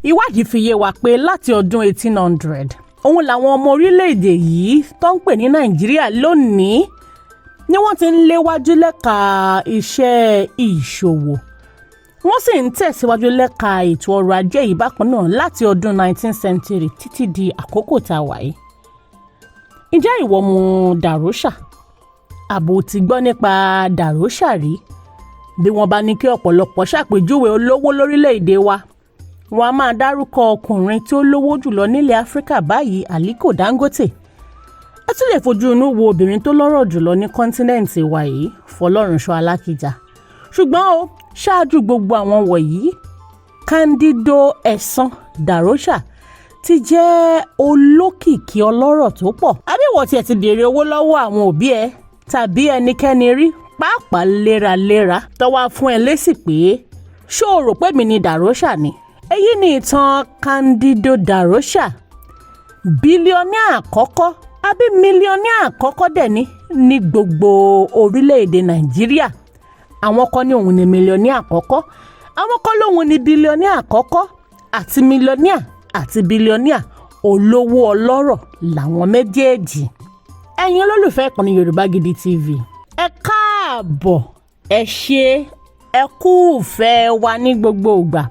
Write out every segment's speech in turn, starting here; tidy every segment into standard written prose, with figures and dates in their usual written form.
ìwádìí fi yé wa pé láti ọdún 1800 òun làwọn ọmọ orílẹ̀-èdè yìí tó ń pè ní Nàìjíríà lónìí ni wọ́n ti ń léwájú lẹ́ka iṣẹ́ ìṣòwò wọ́n sì ń tẹ̀síwájú lẹ́ka ètò ọrọ̀ ajé yìí bákan náà láti ọdún 19th century títí di àkókò tá a wà yìí. Ǹjẹ́ ìwọ mọ̀ Da-Rocha? Àbò ti gbọ́ nípa Da-Rocha rí? Bí wọ́n bá ní kí ọ̀pọ̀lọpọ̀ ṣàpèjúwe olówó lórílẹ̀‐èdè wa, wọ́n á máa dárúkọ ọkùnrin tí ó lówó jùlọ nílẹ̀ Áfíríkà báyìí, Aliko Dangote. Ẹ tún lè fojú inú wo obìnrin tó lọ́rọ̀ jùlọ ní kọ́ńtínẹ́ǹtì wa yìí, Fọlọ́runṣọ́ Alákìjà. Ṣùgbọ́n o, ṣáájú gbogbo àwọn wọ̀nyí, Candido ẹ̀sán Da-Rocha ti jẹ́ olókìkí ọlọ́rọ̀ tó pọ̀. Àbí ìwọ tiẹ̀ ti béèrè owó lọ́wọ́ àwọn òbí ẹ tàbí ẹnikẹ́ni rí pàápàá léraléra tó wá fún ẹ lésì pé ṣó o rò pé mi ni Da-Rocha ni? Èyí ni ìtàn Candido Da-Rocha, bílíọ̀nìà àkọ́kọ́ àbí mílíọ̀nìà àkọ́kọ́ dẹ̀ ní gbogbo orílẹ̀-èdè Nàìjíríà. Àwọn kan ní òun ni mílíọ̀nìà àkọ́kọ́, àwọn kan lóun ni bílíọ̀nìà àkọ́kọ́, àti mílíọ̀nìà àti bílíọ̀nìà olówó ọlọ́rọ̀ làwọn méjèèjì. Ẹ̀yin olólùfẹ́ ìkànnì Yorùbá Gidi TV, ẹ káàbọ̀, ẹ ṣé, ẹ kú ìfẹ́ wa ní gbogbo ìgbà.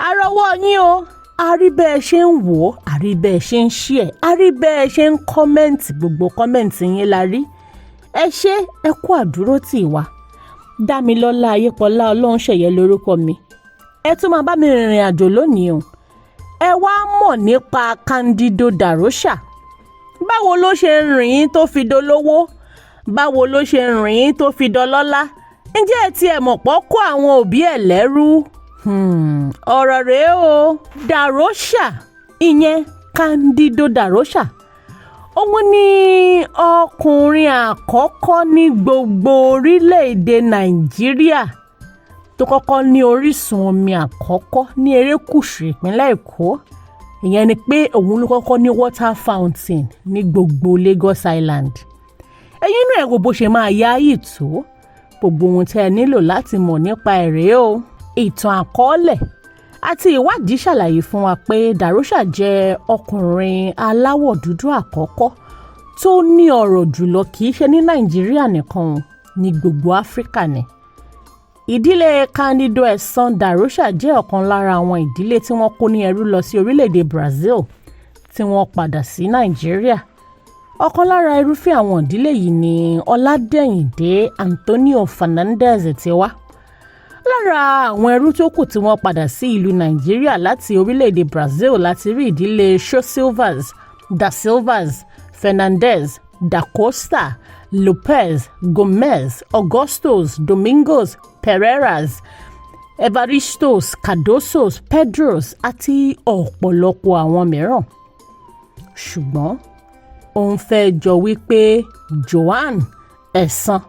Àrọ́wọ́ yín o, àrí bẹ́ẹ̀ ṣe ń wò ó, àrí bẹ́ẹ̀ ṣe ń share, àrí bẹ́ẹ̀ ṣe ń kọ́mẹ́ǹtì, gbogbo kọ́mẹ́ǹtì yín la rí. Ẹ ṣé, ẹ kú àdúrótì wa. Dámilọ́lá Ayépọ̀lá Ọlọ́runṣẹ̀yẹ lórúkọ mi. Ẹ tún máa bá mi rìnrìn àjò lónìí o. Ẹ wá mọ̀ nípa Candido Da-Rocha. Báwo ló ṣe rìn tó fi dolówó? Báwo ló ṣe rìn tó fi dọlọ́lá? Ǹjẹ́ ẹ tiẹ̀ mọ̀ pọ́ kó àwọn òbí ẹ̀ lẹ́rú? Ọ̀rọ̀ rèé o. Da-Rocha, ìyẹn Candido Da-Rocha, òun ni ọkùnrin àkọ́kọ́ ní gbogbo orílẹ̀-èdè Nàìjíríà tó kọ́kọ́ ní orísun omi àkọ́kọ́ ní erékùṣù ìpínlẹ̀ Èkó. Ìyẹn ni pé òun ló kọ́kọ́ ní water fountain ní gbogbo Lagos Island. Ẹ̀yin inú ẹ̀ wo bó ṣe máa yáyì tó. Gbogbo ohun tẹ́ ẹ nílò láti mọ̀ nípa ẹ̀rẹ́ o. Ìtàn àkọọ́lẹ̀ àti ìwádìí ṣàlàyé fún wa pé Da-Rocha jẹ́ ọkùnrin aláwọ̀ dúdú àkọ́kọ́ tó ní ọrọ̀ jùlọ kìí ṣe ní Nàìjíríà nìkan, ní gbogbo Áfíríkà ni. Ìdílé Candido ẹ̀sán Da-Rocha jẹ́ ọ̀kan lára àwọn ìdílé tí wọ́n kó ní ẹrú lọ sí orílẹ̀-èdè Brazil tí wọ́n padà sí Nàìjíríà. Ọ̀kan lára irúfẹ́ àwọn ìdílé yìí ni Ọládẹ̀yìndé Antonio Fernandez ti wá. Lára àwọn ẹrú tó kù tí wọ́n padà sí ìlú Nàìjíríà láti orílẹ̀-èdè Brazil láti rí ìdílé Silvas, Da Silvas, Fernandez, Da Costa, Lopez, Gomez, Augustos, Domingos, Pereiras, Evaristos, Cardosos, Pedros àti ọ̀pọ̀lọpọ̀ àwọn mìíràn. Ṣùgbọ́n òun fẹ́ jọ wípé Joan ẹ̀sán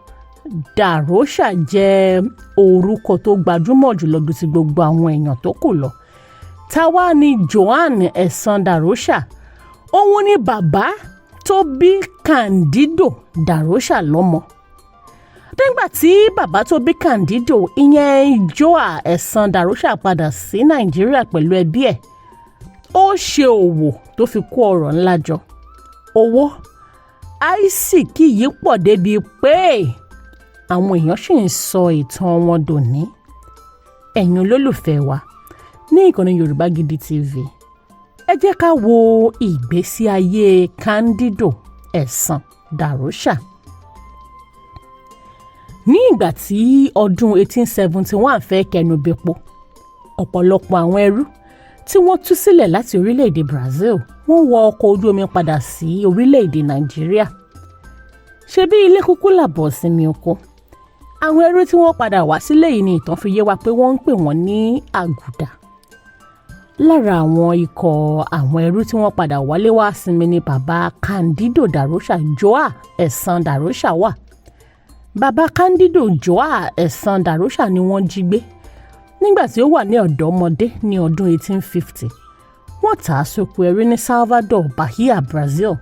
Da-Rocha jẹ́ orúkọ tó gbajúmọ̀ jùlọ ju ti gbogbo àwọn èèyàn tó kù lọ. Táwa ni Joan ẹ̀sán Da-Rocha. Òun ni bàbá tó bí Candido Da-Rocha lọ́mọ. Nígbà tí bàbá tó bí Candido, ìyẹn Joa ẹ̀sán Da-Rocha padà sí Nàìjíríà pẹ̀lú ẹbí ẹ̀, ó ṣe òwò tó fi kó ọrọ̀ ńlá jọ. Owó àìsíkì yìí pọ̀ débi pé àwọn èèyàn sì ń sọ ìtàn wọn dòní. Ẹ̀yin olólùfẹ́ wa ní ìkànnì Yorùbá Gidi TV, ẹ jẹ́ ká wo ìgbésí ayé Candido ẹ̀sán Da-Rocha. Ní ìgbà tí ọdún 1871 fẹ́ kẹnubẹ́pọ̀, ọ̀pọ̀lọpọ̀ àwọn ẹrú tí wọ́n tú sílẹ̀ láti orílẹ̀-èdè Brazil wọ́n wọ ọkọ̀ ojú omi padà sí orílẹ̀-èdè Nàìjíríà. Ṣebí ilé kúkú làbọ̀ sinmi oko. Àwọn ẹrú tí wọ́n padà wá sílé yìí ni ìtàn fi yé wa pé wọ́n ń pè wọ́n ní àgùdà. Lára àwọn ikọ̀ àwọn ẹrú tí wọ́n padà wálé wá sinmi ni bàbá Candido Da-Rocha, Joa ẹ̀sán Da-Rocha wà. Bàbá Candido Joa ẹ̀sán Da-Rocha ni wọ́n jí gbé nígbà tí ó wà ní ọ̀dọ́mọdé ní ọdún 1850. Wọ́n tà á sóko ẹrú ní Salvador, Bahia, Brazil.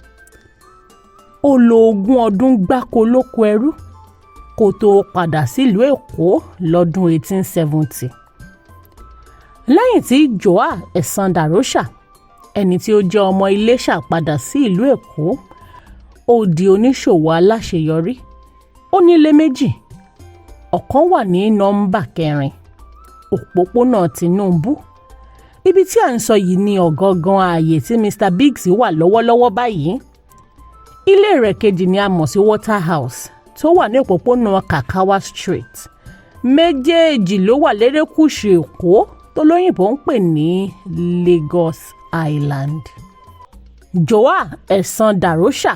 Ó lò 20 ọdún gbáko lóko ẹrú kó tó padà sílùú Èkó lọ́dún 1870. lẹ́yìn tí Joa ẹ̀sán Da-Rocha ẹni tí ó jẹ́ ọmọ Iléṣà padà sí ìlú Èkó ó di oníṣòwò aláṣeyọrí. Ó nílé méjì, ọ̀kan wà ní nọ́mbà 4 òpópónà Tinubu. Ibi tí à ń sọ yìí ni ọ̀gangan ààyè tí Mr. Biggs wà lọ́wọ́lọ́wọ́ báyìí. Ilé rẹ̀ kejì ni a mọ̀ sí Waterhouse tó wà ní òpópónà Kakawa Street. Méjèèjì ló wà lérékùṣù Èkó tó lóyìnbó ń pè ní Lagos Island. Joa ẹ̀sán Da-Rocha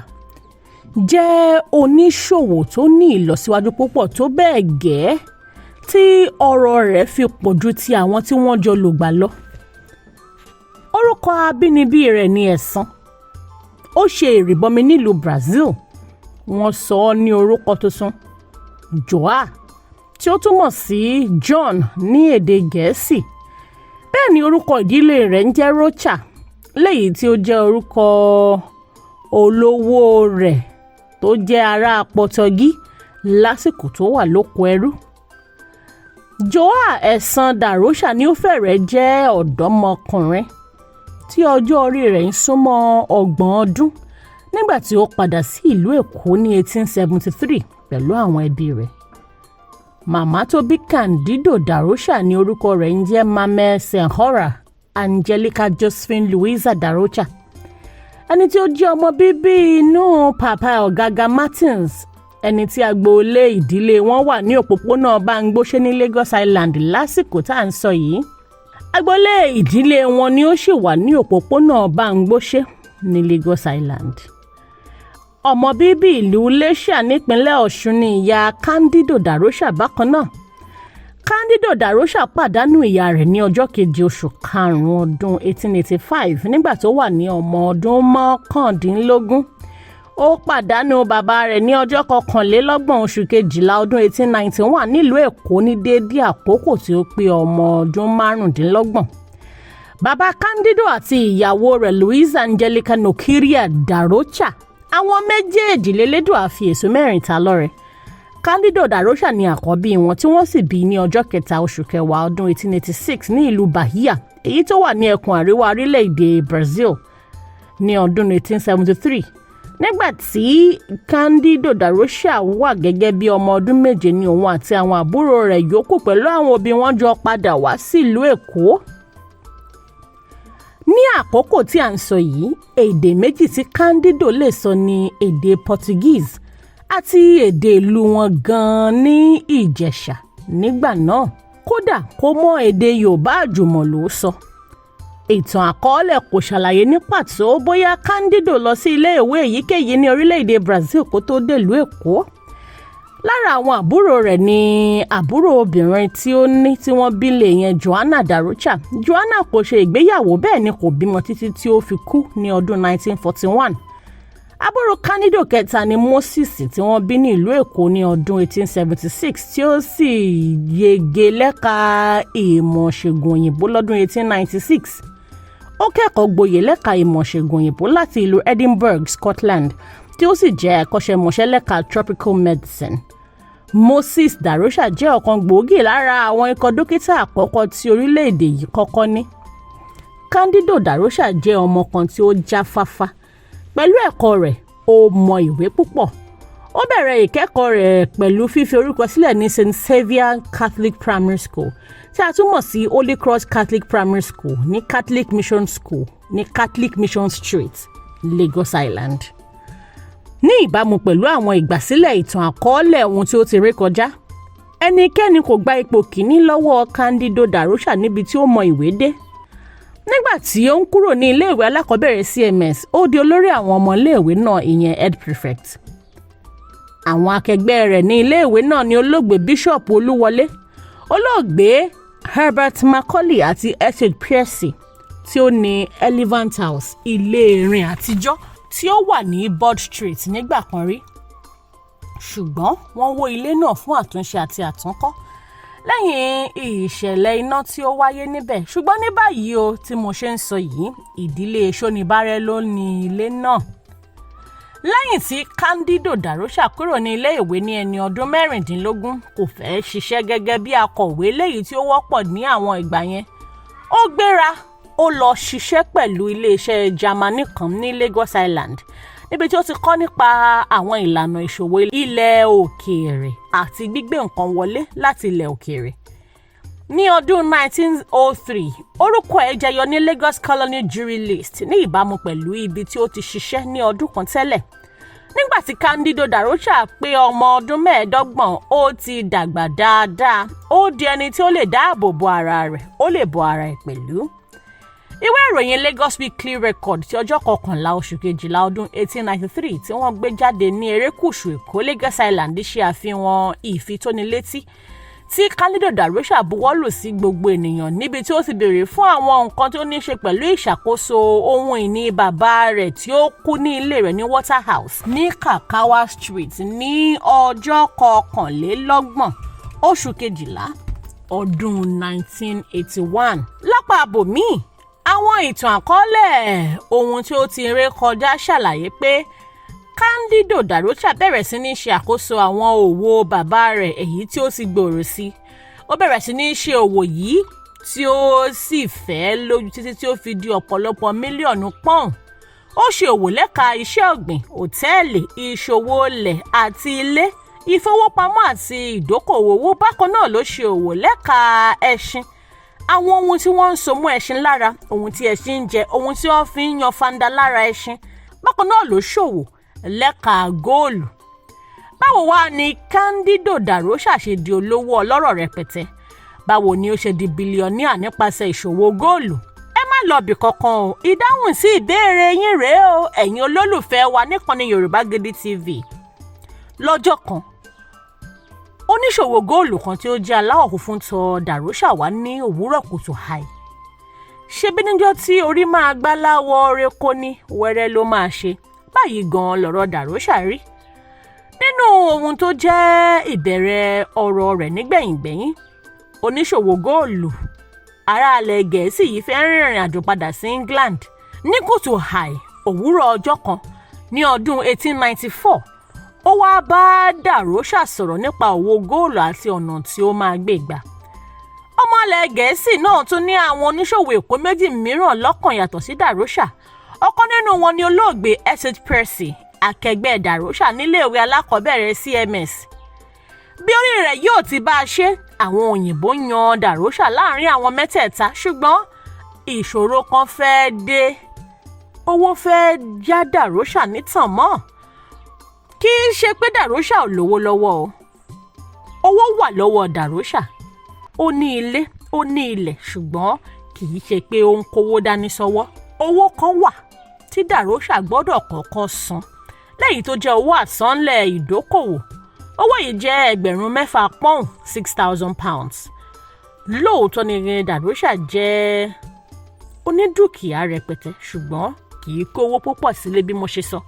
jẹ́ oníṣòwò tó ní ìlọsíwájú púpọ̀ tó bẹ́ẹ̀ gẹ́ tí ọrọ̀ rẹ̀ fi pọ̀ ju ti àwọn tí wọ́n jọ lògbà lọ. Orúkọ abínibí rẹ̀ ni ẹ̀sán. Ó ṣe ìrìbọmi nílùú Brazil. Wọ́n sọ ọ́ ní orúkọ tuntun Joa tí ó túmọ̀ sí John ní èdè Gẹ̀ẹ́sì. Bẹ́ẹ̀ ni orúkọ ìdílé rẹ̀ ń jẹ́ Rocha, léyìí tí ó jẹ́ orúkọ olówó rẹ̀ tó jẹ́ ará Pọtọgí lásìkò tó wà lóko ẹrú. Joa ẹ̀sán Da-Rocha ni ó fẹ́rẹ̀ jẹ́ ọ̀dọ́mọkùnrin tí ọjọ́ orí rẹ̀ ń súnmọ́ 30 ọdún nígbà tí ó padà sí ìlú Èkó ní 1873 pẹ̀lú àwọn ẹbí rẹ̀. Màmá tó bí Candido Da-Rocha ní orúkọ rẹ̀ ń jẹ́ Mame Senhora Angelica Josephine Louisa Da-Rocha, ẹni tí ó jẹ́ ọmọ bíbí inú Papa Ọ̀gágá Martins, ẹni tí agboolé ìdílé wọn wà ní òpópónà Báńgbóṣé ní Lagos Island lásìkò tá à ń sọ yìí. Agboolé ìdílé wọn ni ó sì wà ní òpópónà Báńgbóṣé ní Lagos Island. Ọmọ bíbí ìlú Iléṣà nípínlẹ̀ Ọ̀ṣun ni ìyá Candido Da-Rocha bákan náà. Candido Da-Rocha pàdánù ìyá rẹ̀ ní ọjọ́ 7 oṣù karùn-ún ọdún 1885 nígbà tó wà ní ọmọ ọdún 19. Ó pàdánù bàbá rẹ̀ ní ọjọ́ 21 oṣù kejìlá ọdún 1891 nílùú Èkó ní déédéé àkókò tí ó pé ọmọ ọdún 25. Bàbá Candido àti ìyàwó rẹ̀ Louisa Angelica Nokiria Da-Rocha, àwọn méjèèjì lélẹ́dùà fi èso 4 ta lọ́rẹ. Candido Da-Rocha ni àkọ́bí wọn tí wọ́n sì bí ní ọjọ́ 3 oṣù kẹwàá ọdún 1886 ní ìlú Bahia, èyí tó wà ní ẹkùn àríwá orílẹ̀-èdè Brazil ní ọdún 1873. Nígbà tí Candido Da-Rocha wà gẹ́gẹ́ bí ọmọ ọdún 7 ni òun àti àwọn àbúrò rẹ̀ yòókù pẹ̀lú àwọn òbí wọn jọ padà wá sílùú Èkó. Ní àkókò tí à ń sọ yìí, èdè méjì tí Candido lè sọ ni èdè Portuguese àti èdè ìlú wọn gan-an ní Ìjẹ̀ṣà nígbà náà. Kódà kó mọ èdè Yorùbá àjùmọ̀lò sọ. Ìtàn àkọọ́lẹ̀ kò ṣàlàyé ní pàtó bóyá Candido lọ sí ilé ìwé èyíkéyìí ní orílẹ̀-èdè Brazil kó tó délùú Èkó. Lára àwọn àbúrò rẹ̀ ni àbúrò obìnrin tí ó ní tí wọ́n bí lé yẹn Joanna Da-Rocha. Joanna kò ṣe ìgbéyàwó bẹ́ẹ̀ ni kò bímọ títí tí ó fi kú ní ọdún 1941. Àbúrò Candido kẹta ni Moses tí wọ́n bí ní ìlú Èkó ní ọdún 1876 tí ó sì yege lẹ́ka ìmọ̀ ṣègùn òyìnbó lọ́dún 1896. Ó kẹ́kọ̀ọ́ gboyè lẹ́ka ìmọ̀ ṣègùn òyìnbó láti ìlú Edinburgh, Scotland, tí ó sì jẹ́ akọ́ṣẹ́mọṣẹ́ lẹ́ka tropical medicine. Moses Da-Rocha jẹ́ ọ̀kan gbòógì lára àwọn ikọ̀ dókítà àkọ́kọ́ tí orílẹ̀-èdè yìí kọ́kọ́ ní. Candido Da-Rocha jẹ́ ọmọ kan tí ó jáfáfá. Pẹ̀lú ẹ̀kọ́ rẹ̀, ó mọ ìwé púpọ̀. Ó bẹ̀rẹ̀ ìkẹ́kọ̀ọ́ rẹ̀ pẹ̀lú fífi orúkọ sílẹ̀ ní St. Xavier Catholic Primary School, tí a túmọ̀ sí Holy Cross Catholic Primary School ní Catholic Mission School ní Catholic Mission Street, Lagos Island. Ní ìbámu pẹ̀lú àwọn ìgbàsílẹ̀ ìtàn àkọọ́lẹ̀ ohun tí ó ti rí kọjá, ẹnikẹ́ni kò gba ipò kìíní lọ́wọ́ Candido Da-Rocha níbi tí ó mọ ìwé dé. Nígbà tí ó ń kúrò ní iléèwé alákọ̀ọ́bẹ̀rẹ̀ CMS, ó di olórí àwọn ọmọ iléèwé náà, ìyẹn head prefect. Àwọn akẹgbẹ́ rẹ̀ ní iléèwé náà ni olóògbé Bishop Olúwọlé, olóògbé Herbert Macaulay àti Essex Piercy tí ó ní Elephant House, ilé irin àtijọ́ tí ó wà ní Board Street nígbà kan rí. Ṣùgbọ́n wọ́n wó ilé náà fún àtúnṣe àti àtúnkọ́ lẹ́yìn ìṣẹ̀lẹ̀ iná tí ó wáyé níbẹ̀. Ṣùgbọ́n ní báyìí o tí mo ṣe ń sọ yìí, ìdílé Ṣónibárẹ́ ló ní ilé náà. Lẹ́yìn tí Candido Da-Rocha kúrò ní ilé ìwé ní ẹni ọdún 16, kò fẹ́ ṣiṣẹ́ gẹ́gẹ́ bí akọ̀wé léyìí tí ó wọ́pọ̀ ní àwọn ìgbà yẹn. ó gbéra ó lọ ṣiṣẹ́ pẹ̀lú iléeṣẹ́ Jámánì kan ní Lagos Island níbi tí ó ti kọ́ nípa àwọn ìlànà ìṣòwò ilẹ̀ òkèèrè àti gbígbé nǹkan wọlé láti ilẹ̀ òkèèrè. Ní ọdún 1903 orúkọ ẹ̀ jẹyọ ní Lagos Colony Jury List ní ìbámu pẹ̀lú ibi tí ó ti ṣiṣẹ́ ní ọdún kan tẹ́lẹ̀. Nígbà tí Candido Da-Rocha pé ọmọ ọdún 25 ó ti dàgbà dáadáa, ó di ẹni tí ó lè dáàbò bo ara rẹ̀, ó lè bo ara ẹ̀ pẹ̀lú. Ìwé ìròyìn Lagos Weekly Record ti ọjọ́ 11 oṣù kejìlá ọdún 1893 tí wọ́n gbé jáde ní erékùṣù Èkó Lagos Island ṣe àfihàn ìfitónilétí tí Candido Da-Rocha buwọ́lù sí gbogbo ènìyàn níbi tí ó ti béèrè fún àwọn nǹkan tó ní ṣe pẹ̀lú ìṣàkóso ohun ìní bàbá rẹ̀ tí ó kú ní ilé rẹ̀ ní Waterhouse ní Kakawa Street ní ọjọ́ 21 oṣù kejìlá ọdún 1981. Lápá abòmíì, àwọn ìtàn àkọọ́lẹ̀ ohun tí ó ti ré kọjá ṣàlàyé pé Candido Da-Rocha bẹ̀rẹ̀ sí ní ṣe àkóso àwọn òwò bàbá rẹ̀ èyí tí ó sì gbòòrò sí. Ó bẹ̀rẹ̀ sí ní ṣe òwò yìí tí ó sì fẹ́ lójú títí tí ó fi di ọ̀pọ̀lọpọ̀ mílíọ̀nù pọ́ùn. Ó ṣe òwò lẹ́ka iṣẹ́ ọ̀gbìn, hòtẹ́ẹ̀lì, ìṣòwò ilẹ̀ àti ilé, ìfowópamọ́ àti ìdókòwò owó. Bákan náà ló ṣe òwò lẹ́ka ẹṣin, àwọn ohun tí wọ́n ń so mọ́ ẹṣin lára, ohun tí ẹṣin ń jẹ, ohun tí wọ́n fi ń yan fanda lára ẹṣin. Bákan náà ló ṣòwò lẹ́ka góòlù. Báwo wá ni Candido Da-Rocha ṣe di olówó ọlọ́rọ̀ rẹpẹtẹ? Báwo ni ó ṣe di bílíọ̀níà nípasẹ̀ ìṣòwò góòlù? Ẹ má lọ bì kankan o, ìdáhùn sí ìbéèrè yín rèé o, ẹ̀yin olólùfẹ́ wa níkànnì Yorùbá Gidi TV. Lọ́jọ́ kan, oníṣòwò góòlù kan tí ó jẹ́ aláwọ̀ funfun tọ̀ Da-Rocha wá ní òwúrọ̀ kùtù hàì. Ṣebí níjọ́ tí orí máa gbá láwọ̀ reko ní wẹ́rẹ́ ló máa ṣe. Báyìí gan lọ̀rọ̀ Da-Rocha rí. Nínú ohun tó jẹ́ ìbẹ̀rẹ̀ ọ̀rọ̀ rẹ̀ nígbẹ̀yìngbẹ̀yìn, oníṣòwò góòlù aráàlẹ̀ Gẹ̀ẹ́sì yìí fẹ́ rìnrìn àjò padà sí England ní kùtù hàì òwúrọ̀ ọjọ́ kan ní ọdún 1894. Ó wá bá Da-Rocha sọ̀rọ̀ nípa òwò góòlù àti ọ̀nà tí ó máa gbé gbà. Ọmọ ilẹ̀ Gẹ̀ẹ́sì náà tún ní àwọn oníṣòwò Èkó méjì mìíràn lọ́kàn yàtọ̀ sí Da-Rocha. Ọ̀kan nínú wọn ni olóògbé Essex Percy, akẹgbẹ́ Da-Rocha níléèwé alákọ̀ọ́bẹ̀rẹ̀ CMS. Bí orí rẹ̀ yóò ti bá a ṣe, àwọn òyìnbó yan Da-Rocha láàrin àwọn mẹ́tẹ̀ẹ̀ta, ṣùgbọ́n ìṣòro kan fẹ́ dé. Owó fẹ́ já Da-Rocha nítàn mọ́. Kì í ṣe pé Da-Rocha ò lówó lọ́wọ́ o. Owó wà lọ́wọ́ Da-Rocha. Ó ní ilé, ó ní ilẹ̀, ṣùgbọ́n kì í ṣe pé ó ń kówó dání sọ́wọ́. Owó kan wà tí Da-Rocha gbọ́dọ̀ kọ́kọ́ san, lẹ́yìn tó jẹ́ owó àsanlẹ̀ ìdókòwò. Owó yìí jẹ́ £6,000 pọ́ùn, £6,000. Lóòótọ́ ni Da-Rocha jẹ́ onídùkìá rẹpẹtẹ, ṣùgbọ́n kì í kó owó púpọ̀ sílé bí mo ṣe sọ.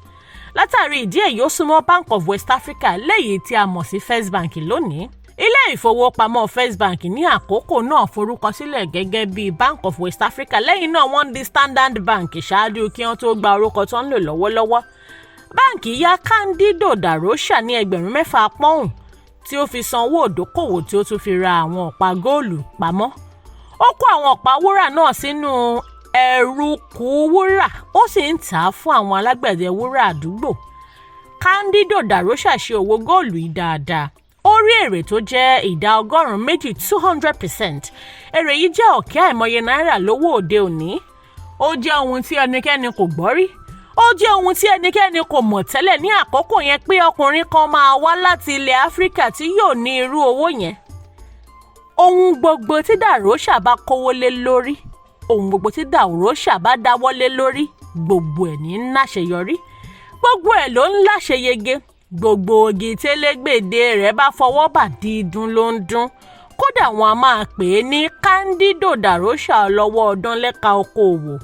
Látàrí ìdí èyí ó súnmọ́ Bank of West Africa lẹ́yìn tí a mọ̀ sí First Bank lónìí. Ilé ìfowópamọ́ First Bank ní àkókò náà forúkọ sílẹ̀ gẹ́gẹ́ bí Bank of West Africa, lẹ́yìn náà wọ́n di Standard Bank ṣáájú kí wọ́n tó gba orúkọ tó ń lò lọ́wọ́lọ́wọ́. Báǹkì yá Candido Da-Rocha ní £6,000 pọ́ùn tí ó fi san owó ìdókòwò tí ó tún fi ra àwọn ọ̀pá góòlù pamọ́. Ó kó àwọn ọ̀pá wúrà náà sínú ẹrùkù wúrà, ó sì ń tà á fún àwọn alágbẹ̀dẹ wúrà àdúgbò. Candido Da-Rocha ṣe òwò góòlù yìí dáadáa. Ó rí èrè tó jẹ́ ìdá 200% 200%. Èrè yìí jẹ́ ọ̀kẹ́ àìmọye náírà lówó òde òní. Ó jẹ́ ohun tí ẹnikẹ́ni kò gbọ́ rí. Ó jẹ́ ohun tí ẹnikẹ́ni kò mọ̀ tẹ́lẹ̀ ní àkókò yẹn pé ọkùnrin kan máa wá láti ilẹ̀ Áfíríkà tí yóò ní irú owó yẹn. Ohun gbogbo tí Da-Rocha bá kówó lé lórí, ohun gbogbo tí Da-Rocha bá dáwọ́ lé lórí, gbogbo ẹ̀ ní láṣeyọrí. Gbogbo ẹ̀ ló ń láṣeyege. Gbogbo ogi télégbèdè rẹ̀ bá fọwọ́ bà dídùn ló ń dún. Kódà wọn a máa pè é ní Candido Da-Rocha ọlọ́wọ́ ọdún lẹ́ka okòòwò.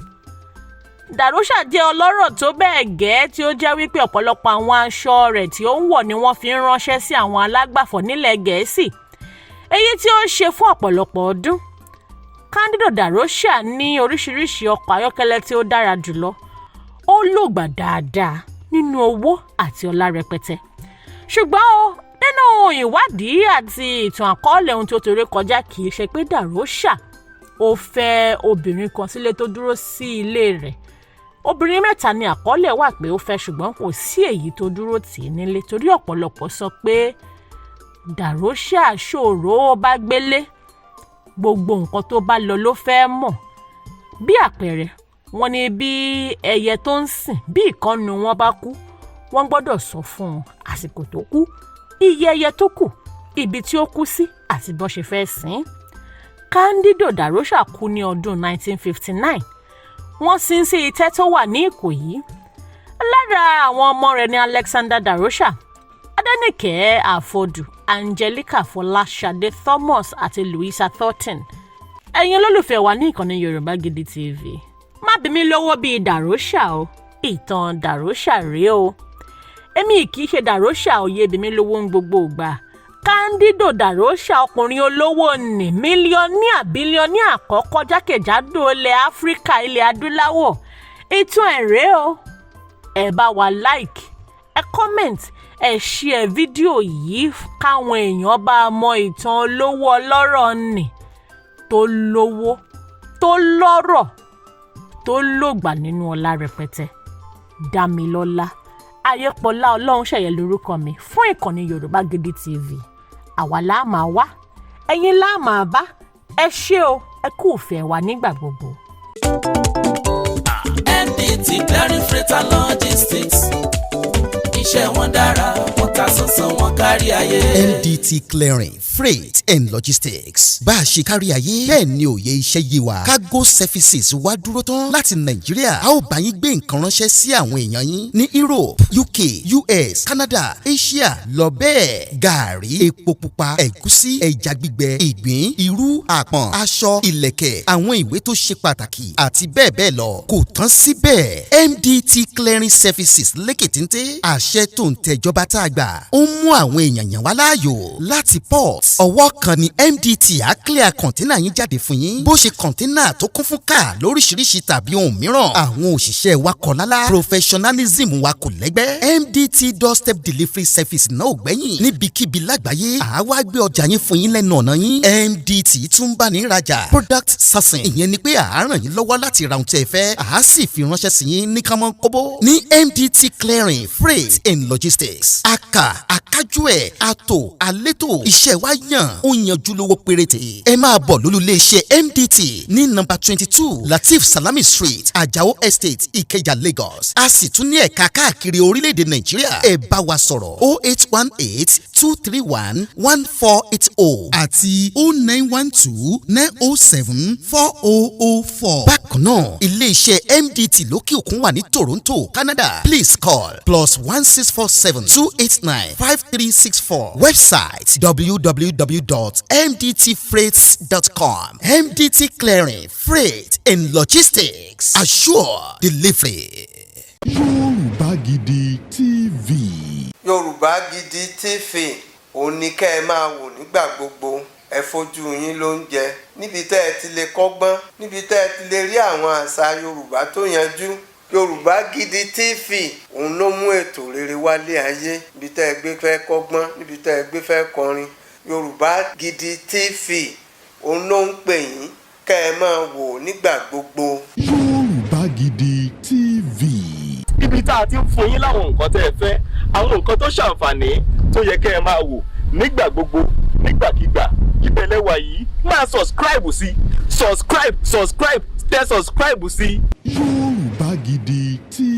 Da-Rocha jẹ́ ọlọ́rọ̀ tó bẹ́ẹ̀ gẹ́ tí ó jẹ́ wípé ọ̀pọ̀lọpọ̀ àwọn aṣọ rẹ̀ tí ó ń wọ̀ ni wọ́n fi ń ránṣẹ́ sí àwọn alágbàfọ̀ nílẹ̀ Gẹ̀ẹ́sì, èyí tí ó ṣe fún ọ̀pọ̀lọpọ̀ ọdún. Candido Da-Rocha ní oríṣiríṣi ọkọ̀ ayọ́kẹ́lẹ́ tí ó dára jùlọ. Ó lògbà dáadáa nínú owó àti ọlá rẹpẹtẹ. Ṣùgbọ́n o, nínú ìwádìí àti ìtàn àkọọ́lẹ̀ ohun tí ó torí kọjá, kì í ṣe pé Da-Rocha ó fẹ́ obìnrin kan sílé tó dúró sí ilé rẹ̀. Obìnrin mẹ́ta ni àkọọ́lẹ̀ wà pé ó fẹ́, ṣùgbọ́n kò sí èyí tó dúró tì í nílé torí ọ̀pọ̀lọpọ̀ sọ pé Da-Rocha ṣòro bá gbélé, gbogbo nǹkan tó bá lọ ló fẹ́ mọ̀. Bí àpẹẹrẹ, wọ́n ní bí ẹyẹ tó ń sìn bí ìkànnù wọn bá kú, wọ́n gbọ́dọ̀ sọ fún un àsìkò tó kú, iye ẹyẹ tó kù, ibi tí ó kú sí àti bó ṣe fẹ́ sìn. Cándido Da-Rocha kú ní ọdún 1959. Wọ́n sin sí itẹ́ tó wà ní Ìkòyí. Lára àwọn ọmọ rẹ̀ ni Alexander Da-Rocha, Adénìkẹ́ Àfọdù, Angelica Fọláṣadé Thomas àti Louisa Thornton. Ẹ̀yin olólùfẹ́ wa ní ìkànnì Yorùbá Gidi TV. Má bí mi lówó bíi Da-Rocha o, ìtàn Da-Rocha rèé o. Èmi kì í ṣe Da-Rocha, òye bí mi lówó ń gbogbo ìgbà. Cándido Da-Rocha, ọkùnrin olówó ní bílíọ̀níà àkọ́kọ́ jákèjádò ilẹ̀ Áfíríkà, ilẹ̀ adúláwọ̀. Ìtàn ẹ̀ rèé o. Ẹ bá wa like, ẹ comment, ẹ share fídíò yìí káwọn èèyàn bá mọ ìtàn olówó ọlọ́rọ̀ nì tó lówó, tó lọ́rọ̀, tó lògbà nínú ọlá rẹpẹtẹ. Dámilọ́lá Ayépọ̀lá Ọlọ́runṣẹ̀yẹ lórúkọ mi fún ìkànnì Yorùbá Gidi TV. Àwa la máa wá, ẹ̀yin la máa bá. Ẹ ṣé o, ẹ kú ìfẹ́ wa nígbà gbogbo. NDT Clearing Freight and Logistics, iṣẹ́ wọn dára, wọ́n ta sánsán, wọ́n kárí ayé. NDT Clearing Freight and Logistics, bá a ṣe kárí ayé bẹ́ẹ̀ ni òye iṣẹ́ yé wa. Cargo services wá dúró tán láti Nàìjíríà. A ó bá yín gbé nǹkan ránṣẹ́ sí àwọn èèyàn yín ní Europe, UK, US, Canada, Asia lọ bẹ́ẹ̀. Gààrí, epo pupa, ẹ̀gúsí, ẹja gbígbẹ, ìgbín, irú, àpọ̀n, aṣọ, ìlẹ̀kẹ̀, àwọn ìwé tó ṣe pàtàkì àti bẹ́ẹ̀ bẹ́ẹ̀ lọ. Kò tán síbẹ̀, MDT Clearing Services lékè téńté. Àṣẹ tó ń tẹjọba tá a gbà ó mú àwọn èèyàn yàn wá láàyò láti port. Ọwọ́ kan ni MDT á clear kọ̀ńténà yín jáde fún yín. Bó ṣe kọ̀ńténà tó kún fún káà lóríṣiríṣi tàbí ohun mìíràn. Àwọn òṣìṣẹ́ wa kọ̀ lálá. Professionalism wa kò lẹ́gbẹ́. MDT doorstep delivery service náà ò gbẹ́yìn. Níbikíbi lágbàáyé àwa gbé ọjà yín fún yín lẹ́nu ọ̀nà yín. MDT tún bá ní ìrajà product sourcing. Ìyẹn ni pé à ràn yín lọ́wọ́ láti ra ohun tí ẹ fẹ́. À sì fi ránṣẹ́ sí yín ní kánmọ́ kóbó. Ní MDT Clearing Freight and Logistics. Akájú ẹ̀ àtò àlétò iṣẹ́ wa yàn ó yanjú lówó péréte. Ẹ máa bọ̀ lólulẹ̀ iṣẹ́ MDT ní nọ́mbà 22 Latif Salami Street, Ajao Estate, Ìkẹjà, Lagos. A sì tún ní ẹ̀ka káàkiri orílẹ̀-èdè Nàìjíríà. Ẹ bá wa sọ̀rọ̀ 0818-231-1480 àti 0912-907-4004. Bákan náà, ilé-iṣẹ́ MDT lókè òkun wà ní Toronto, Canada. Please call +1647-289-5364. Website www.mdtfreights.com. MDT Clearing, Freight and Logistics. Assure delivery. Yorùbá Gidi TV. Yorùbá Gidi TV òun ni kẹ́ ẹ máa wò nígbà gbogbo. Ẹ fojú yín ló ń jẹ níbi tẹ́ ẹ ti lè kọ́gbọ́n, níbi tẹ́ ẹ ti lè rí àwọn àṣà Yorùbá tó yanjú. Yorùbá Gidi TV òun ló mú ètò rere wálé ayé. Níbi tẹ́ ẹ gbé fẹ́ kọ́gbọ́n, níbi tẹ́ ẹ gbé fẹ́ kọrin. Yorùbá Gidi TV òun ló ń pè yín kẹ́ ẹ máa wò nígbà gbogbo. Yorùbá Gidi TV. Ibi tá a ti ń fún yín láwọn nǹkan tẹ́ ẹ fẹ́, àwọn nǹkan tó ṣàǹfààní tó yẹ kẹ́ ẹ máa wò nígbà gbogbo, nígbàkigbà. Ìbẹ̀lẹ̀ wà yìí máa subscribe sí, tẹ subscribe sí. Yorùbá Gidi TV.